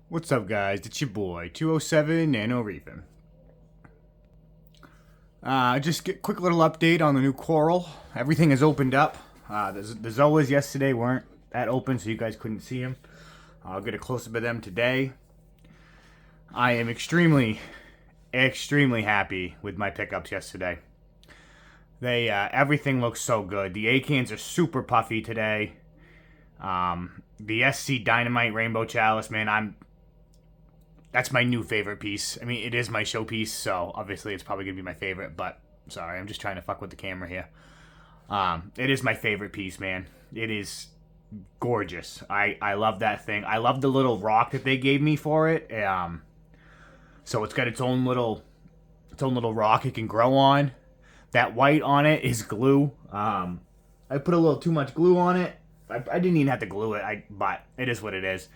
What's up, guys? It's your boy, 207 Nano Reefing. Just get quick little update on the new coral. Everything has opened up. The zoas yesterday weren't that open, so you guys couldn't see them. I'll get a close-up of them today. I am extremely happy with my pickups yesterday. Everything looks so good. The acans are super puffy today. The SC Dynamite Rainbow Chalice, man, that's my new favorite piece. I mean, it is my showpiece, so obviously it's probably going to be my favorite, but sorry, I'm just trying to fuck with the camera here. It is my favorite piece, man. It is gorgeous. I love that thing. I love the little rock that they gave me for it. So it's got its own little rock it can grow on. That white on it is glue. I put a little too much glue on it. I didn't even have to glue it, but it is what it is.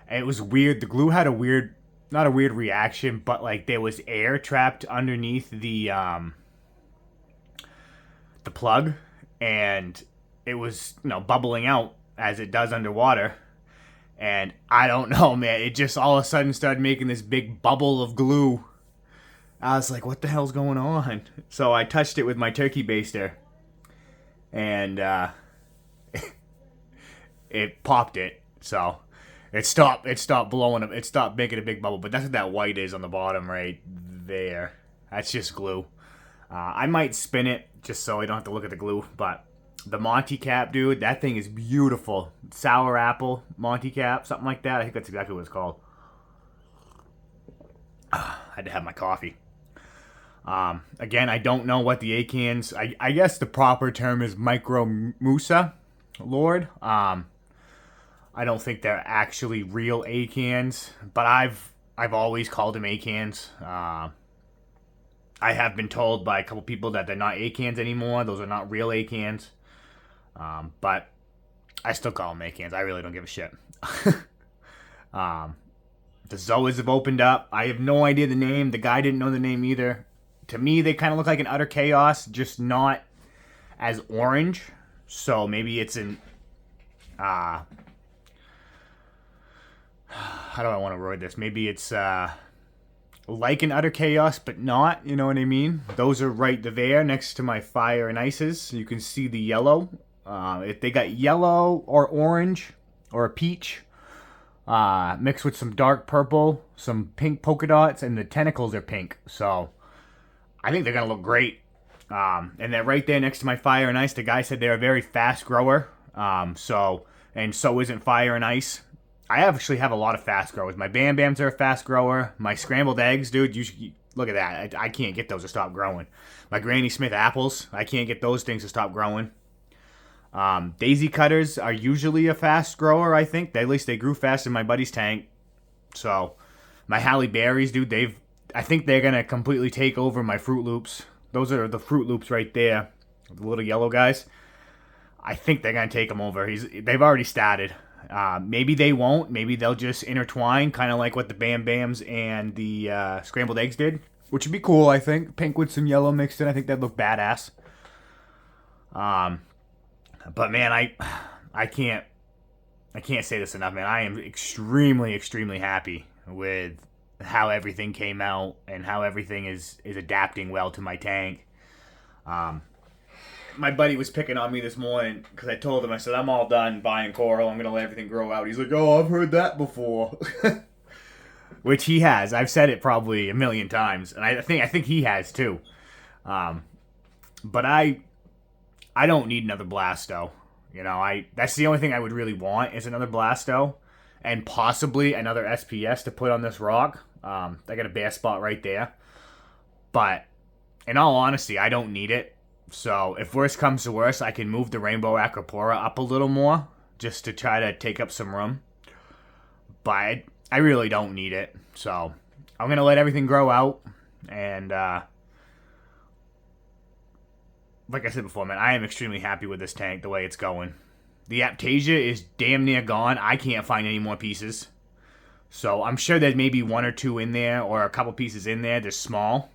And it was weird. The glue had not a weird reaction, but like there was air trapped underneath the plug, and it was bubbling out as it does underwater. And I don't know, man. It just all of a sudden started making this big bubble of glue. I was like, what the hell's going on? So I touched it with my turkey baster, and it popped it. So it stopped blowing up. It stopped making a big bubble. But that's what that white is on the bottom right there. That's just glue. I might spin it just so I don't have to look at the glue. But the Monty cap, dude, that thing is beautiful. Sour apple Monty cap, something like that. I think that's exactly what it's called. I had to have my coffee. Again, I don't know what the acans. I guess the proper term is Micro Musa Lord. I don't think they're actually real acans, but I've always called them acans. I have been told by a couple people that they're not acans anymore. Those are not real acans. But I still call them acans. I really don't give a shit. The zoas have opened up. I have no idea the name. The guy didn't know the name either. To me, they kind of look like an Utter Chaos, just not as orange. So maybe it's an how do I want to word this? Maybe it's like an Utter Chaos, but not. You know what I mean? Those are right there next to my Fire and Ices. You can see the yellow. If they got yellow or orange or a peach mixed with some dark purple, some pink polka dots, and the tentacles are pink. So I think they're going to look great. And they're right there next to my Fire and Ice. The guy said they're a very fast grower. So isn't Fire and Ice. I actually have a lot of fast growers. My Bam Bams are a fast grower. My scrambled eggs, dude, look at that. I can't get those to stop growing. My Granny Smith apples, I can't get those things to stop growing. Daisy cutters are usually a fast grower, I think. At least they grew fast in my buddy's tank. So my Halle Berries, dude, I think they're going to completely take over my Fruit Loops. Those are the Fruit Loops right there. The little yellow guys. I think they're going to take them over. They've already started. Maybe they won't. Maybe they'll just intertwine, kind of like what the Bam Bams and the scrambled eggs did, which would be cool, I think. Pink with some yellow mixed in. I think that'd look badass. But man, I can't say this enough, man. I am extremely happy with how everything came out and how everything is adapting well to my tank. My buddy was picking on me this morning because I told him, I said, I'm all done buying coral. I'm going to let everything grow out. He's like, oh, I've heard that before. Which he has. I've said it probably a million times. And I think he has too. But I don't need another Blasto. That's the only thing I would really want is another Blasto. And possibly another SPS to put on this rock. I got a bare spot right there. But in all honesty, I don't need it. So if worst comes to worst, I can move the Rainbow Acropora up a little more just to try to take up some room. But I really don't need it. So I'm going to let everything grow out. And like I said before, man, I am extremely happy with this tank, the way it's going. The Aptasia is damn near gone. I can't find any more pieces. So I'm sure there's maybe one or two in there or a couple pieces in there. They're small.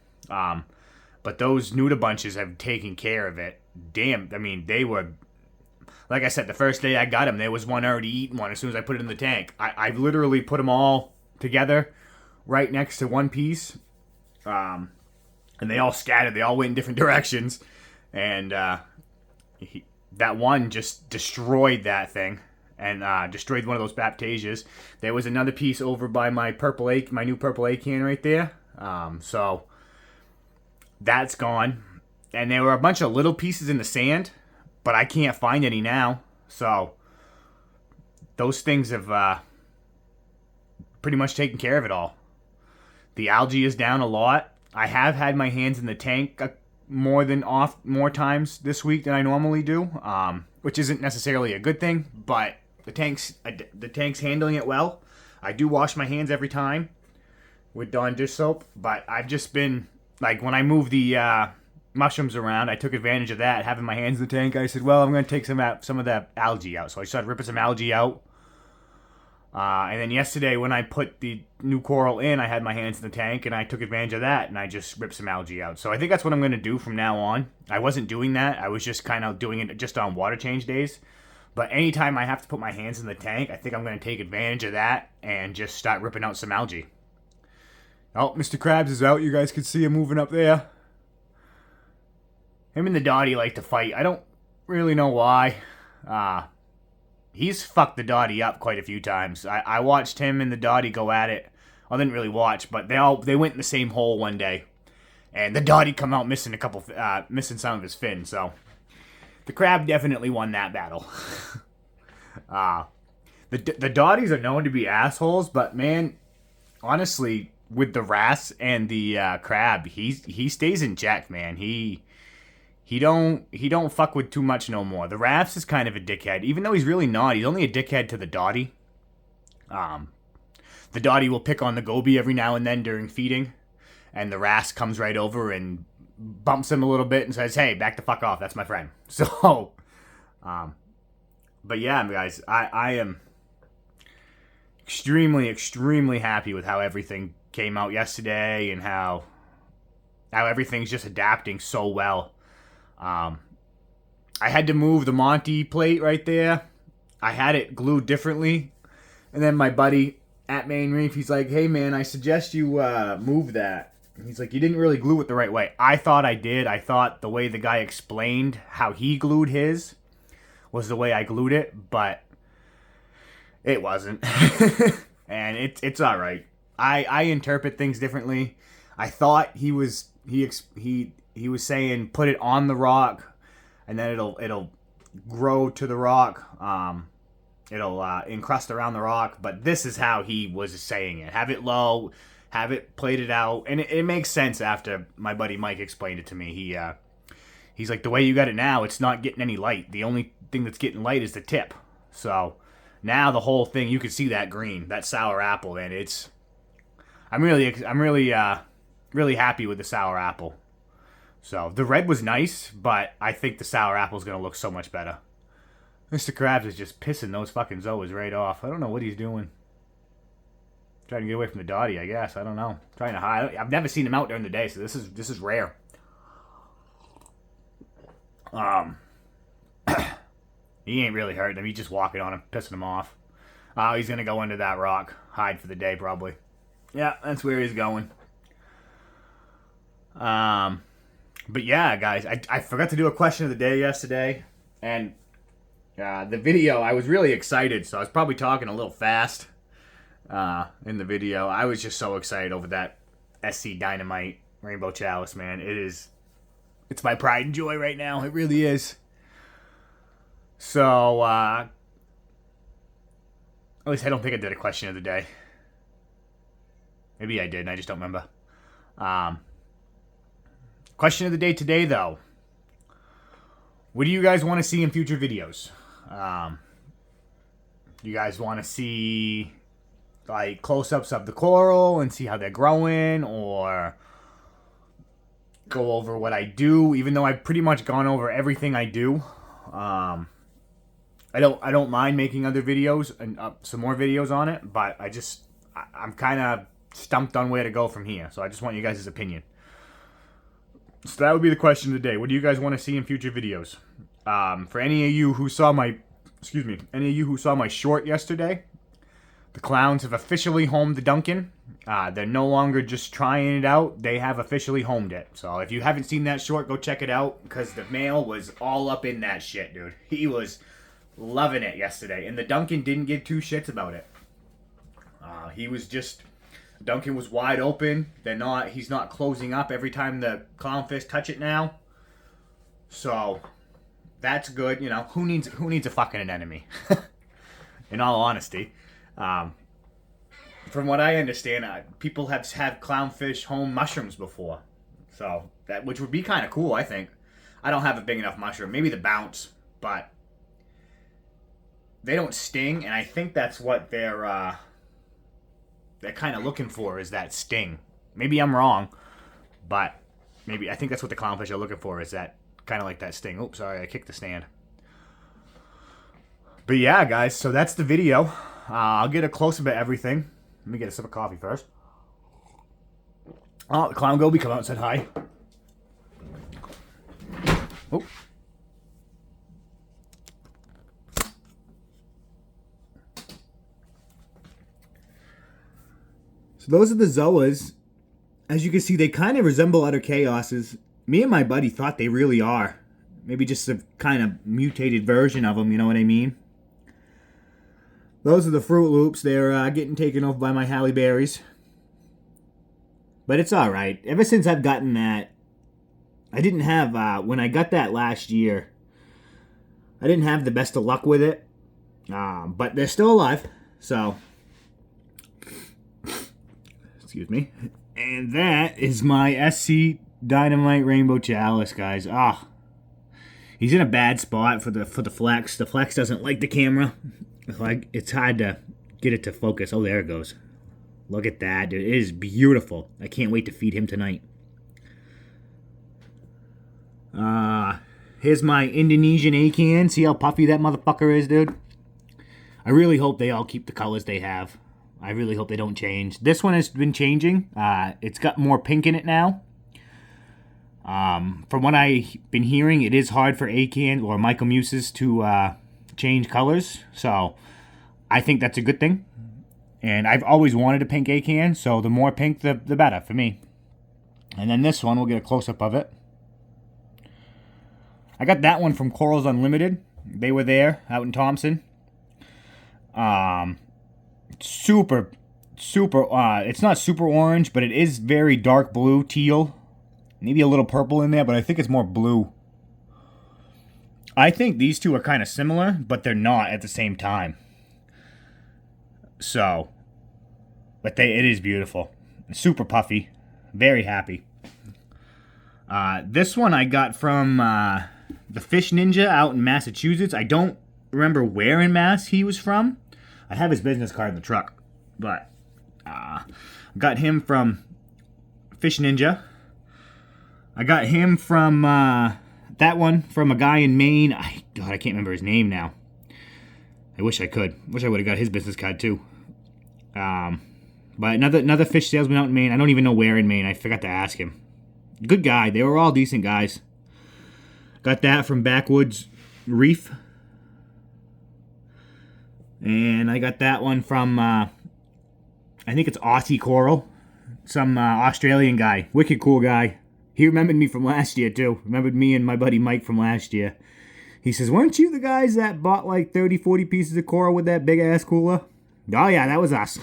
But those Nuda bunches have taken care of it. Damn, I mean, they were Like I said, the first day I got them, there was one already eating one as soon as I put it in the tank. I literally put them all together right next to one piece. And they all scattered. They all went in different directions. And that one just destroyed that thing. And destroyed one of those Baptasias. There was another piece over by my new purple acan right there. So that's gone. And there were a bunch of little pieces in the sand, but I can't find any now. So those things have pretty much taken care of it all. The algae is down a lot. I have had my hands in the tank more times this week than I normally do, which isn't necessarily a good thing, but the tank's handling it well. I do wash my hands every time with Dawn dish soap, but I've just been, like, when I moved the mushrooms around, I took advantage of that, having my hands in the tank. I said, well, I'm going to take some of that algae out. So I started ripping some algae out. And then yesterday when I put the new coral in, I had my hands in the tank, and I took advantage of that, and I just ripped some algae out. So I think that's what I'm going to do from now on. I wasn't doing that. I was just kind of doing it just on water change days. But anytime I have to put my hands in the tank, I think I'm going to take advantage of that and just start ripping out some algae. Oh, Mr. Krabs is out. You guys can see him moving up there. Him and the Dottie like to fight. I don't really know why. He's fucked the Dottie up quite a few times. I watched him and the Dottie go at it. I didn't really watch, but they went in the same hole one day. And the Dottie come out missing missing some of his fins, so... The crab definitely won that battle. The Dotties are known to be assholes, but man, honestly, with the wrasse and the crab, he stays in check, man. He don't fuck with too much no more. The wrasse is kind of a dickhead, even though he's really not. He's only a dickhead to the Dottie. The Dottie will pick on the goby every now and then during feeding, and the wrasse comes right over and bumps him a little bit and says, hey, back the fuck off, that's my friend. So, but yeah, guys, I am extremely, extremely happy with how everything came out yesterday and how everything's just adapting so well. I had to move the Monty plate right there. I had it glued differently. And then my buddy at Main Reef, he's like, hey man, I suggest you move that. He's like, you didn't really glue it the right way. I thought I did. I thought the way the guy explained how he glued his was the way I glued it, but it wasn't. And it's all right. I interpret things differently. I thought he was saying put it on the rock, and then it'll grow to the rock. It'll encrust around the rock. But this is how he was saying it: have it low. Have it plated out, and it makes sense after my buddy Mike explained it to me. He's like, the way you got it now, it's not getting any light. The only thing that's getting light is the tip. So now the whole thing, you can see that green, that sour apple, and I'm really happy with the sour apple. So the red was nice, but I think the sour apple is gonna look so much better. Mr. Krabs is just pissing those fucking zoas right off. I don't know what he's doing. Trying to get away from the Dottie, I guess. I don't know. Trying to hide. I've never seen him out during the day, so this is rare. He ain't really hurting him. He's just walking on him, pissing him off. Oh, he's gonna go under that rock, hide for the day probably. Yeah, that's where he's going. But yeah, guys, I forgot to do a question of the day yesterday, and the video, I was really excited, so I was probably talking a little fast. In the video, I was just so excited over that SC Dynamite Rainbow Chalice, man. It's my pride and joy right now. It really is. So, at least I don't think I did a question of the day. Maybe I did, and I just don't remember. Question of the day today, though. What do you guys want to see in future videos? You guys want to see like close-ups of the coral and see how they're growing, or go over what I do, even though I've pretty much gone over everything I do. I don't mind making other videos and some more videos on it, but I'm kind of stumped on where to go from here. So I just want you guys' opinion. So that would be the question of the day. What do you guys want to see in future videos? For any of you who saw my short yesterday, The clowns have officially homed the Duncan. They're no longer just trying it out. They have officially homed it. So if you haven't seen that short, go check it out, because the male was all up in that shit, dude. He was loving it yesterday. And the Duncan didn't give two shits about it. He was just... Duncan was wide open. He's not closing up every time the clownfish touch it now. So that's good. You know, who needs a fucking anemone? In all honesty. From what I understand, people have clownfish home mushrooms before, so which would be kind of cool. I think I don't have a big enough mushroom. Maybe the bounce, but they don't sting, and I think that's what they're kind of looking for, is that sting. Maybe I'm wrong, but maybe I think that's what the clownfish are looking for, is that kind of like that sting. Oops, sorry, I kicked the stand. But yeah, guys, so that's the video. I'll get a close-up of everything. Let me get a sip of coffee first. Oh, the clown Goby come out and said hi. Oh. So those are the Zoas. As you can see, they kind of resemble other Chaoses. Me and my buddy thought they really are. Maybe just a kind of mutated version of them, you know what I mean? Those are the Fruit Loops. They're getting taken over by my Halle Berries. But it's alright. Ever since I've gotten that, I didn't have, when I got that last year, I didn't have the best of luck with it. But they're still alive. So, excuse me. And that is my SC Dynamite Rainbow Chalice, guys. He's in a bad spot for the flex. The flex doesn't like the camera. It's hard to get it to focus. Oh, there it goes. Look at that, dude. It is beautiful. I can't wait to feed him tonight. Here's my Indonesian Acan. See how puffy that motherfucker is, dude? I really hope they all keep the colors they have. I really hope they don't change. This one has been changing. It's got more pink in it now. From what I've been hearing, it is hard for Acan or Mycomuses to change colors, so I think that's a good thing. And I've always wanted a pink Acan, so the more pink, the better for me. And then this one, we'll get a close-up of it. I got that one from Corals Unlimited. They were there out in Thompson. Super, it's not super orange, but it is very dark blue, teal. Maybe a little purple in there, but I think it's more blue. I think these two are kind of similar, but they're not at the same time. So, but it is beautiful. Super puffy. Very happy. This one I got from the Fish Ninja out in Massachusetts. I don't remember where in Mass he was from. I have his business card in the truck. But, got him from Fish Ninja. I got him from, that one from a guy in Maine. I can't remember his name now. I wish I could. Wish I would have got his business card too. But another fish salesman out in Maine. I don't even know where in Maine. I forgot to ask him. Good guy. They were all decent guys. Got that from Backwoods Reef. And I got that one from, I think it's Aussie Coral. Some Australian guy. Wicked cool guy. He remembered me from last year, too. Remembered me and my buddy Mike from last year. He says, weren't you the guys that bought like 30, 40 pieces of coral with that big-ass cooler? Oh, yeah, that was us.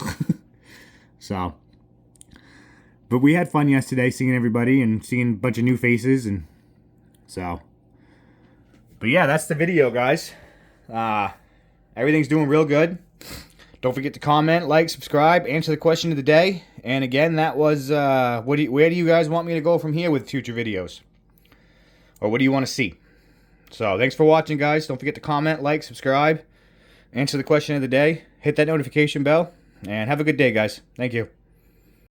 So, but we had fun yesterday seeing everybody and seeing a bunch of new faces. And so, but yeah, that's the video, guys. Everything's doing real good. Don't forget to comment, like, subscribe, answer the question of the day. And again, that was, where do you guys want me to go from here with future videos? Or what do you want to see? So, thanks for watching, guys. Don't forget to comment, like, subscribe, answer the question of the day, hit that notification bell, and have a good day, guys. Thank you.